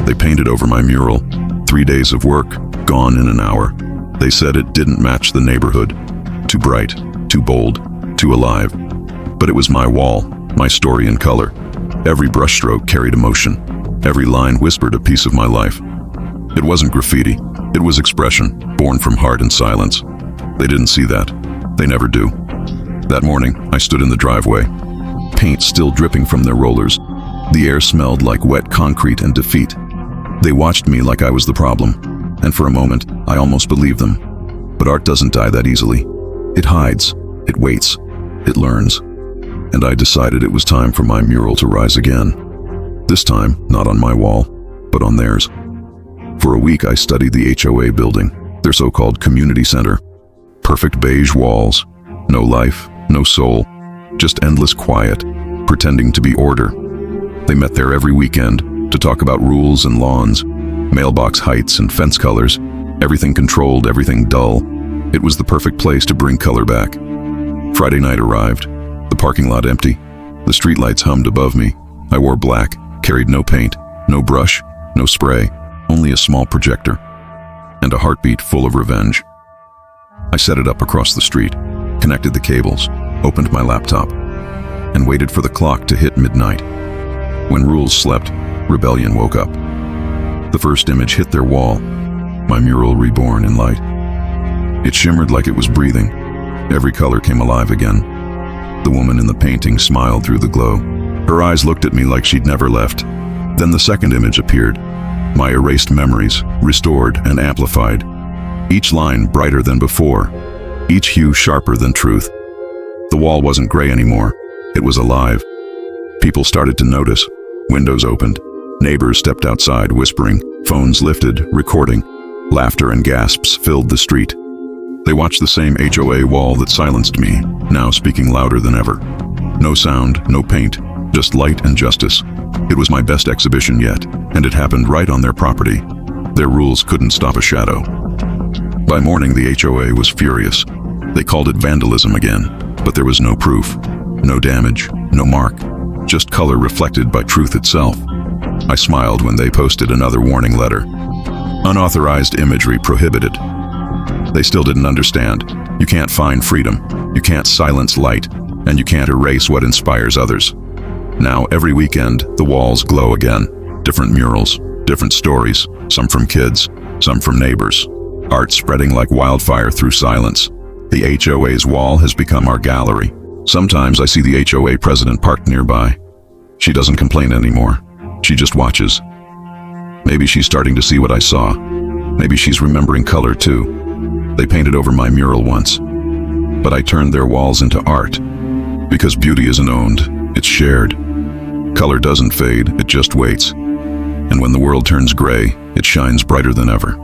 They painted over my mural. 3 days of work, gone in an hour. They said it didn't match the neighborhood. Too bright, too bold, too alive. But it was my wall, my story in color. Every brushstroke carried emotion. Every line whispered a piece of my life. It wasn't graffiti. It was expression, born from heart and silence. They didn't see that. They never do. That morning, I stood in the driveway. Paint still dripping from their rollers. The air smelled like wet concrete and defeat. They watched me like I was the problem, and for a moment, I almost believed them. But art doesn't die that easily. It hides, it waits, it learns. And I decided it was time for my mural to rise again. This time, not on my wall, but on theirs. For a week, I studied the HOA building, their so-called community center. Perfect beige walls, no life, no soul, just endless quiet, pretending to be order. They met there every weekend to talk about rules and lawns, mailbox heights and fence colors, everything controlled, everything dull. It was the perfect place to bring color back. Friday night arrived, the parking lot empty, the streetlights hummed above me. I wore black, carried no paint, no brush, no spray, only a small projector, and a heartbeat full of revenge. I set it up across the street, connected the cables, opened my laptop, and waited for the clock to hit midnight. When rules slept, rebellion woke up. The first image hit their wall, my mural reborn in light. It shimmered like it was breathing. Every color came alive again. The woman in the painting smiled through the glow. Her eyes looked at me like she'd never left. Then the second image appeared, my erased memories, restored and amplified. Each line brighter than before, each hue sharper than truth. The wall wasn't gray anymore, it was alive. People started to notice. Windows opened. Neighbors stepped outside whispering. Phones lifted, recording. Laughter and gasps filled the street. They watched the same HOA wall that silenced me, now speaking louder than ever. No sound, no paint, just light and justice. It was my best exhibition yet, and it happened right on their property. Their rules couldn't stop a shadow. By morning, the HOA was furious. They called it vandalism again, but there was no proof, no damage, no mark, just color reflected by truth itself. I smiled when they posted another warning letter. Unauthorized imagery prohibited. They still didn't understand. You can't find freedom, you can't silence light, and you can't erase what inspires others. Now, every weekend, the walls glow again. Different murals, different stories, some from kids, some from neighbors. Art spreading like wildfire through silence. The HOA's wall has become our gallery. Sometimes I see the HOA president parked nearby. She doesn't complain anymore. She just watches. Maybe she's starting to see what I saw. Maybe she's remembering color too. They painted over my mural once, but I turned their walls into art. Because beauty isn't owned, it's shared. Color doesn't fade, it just waits. And when the world turns gray, it shines brighter than ever.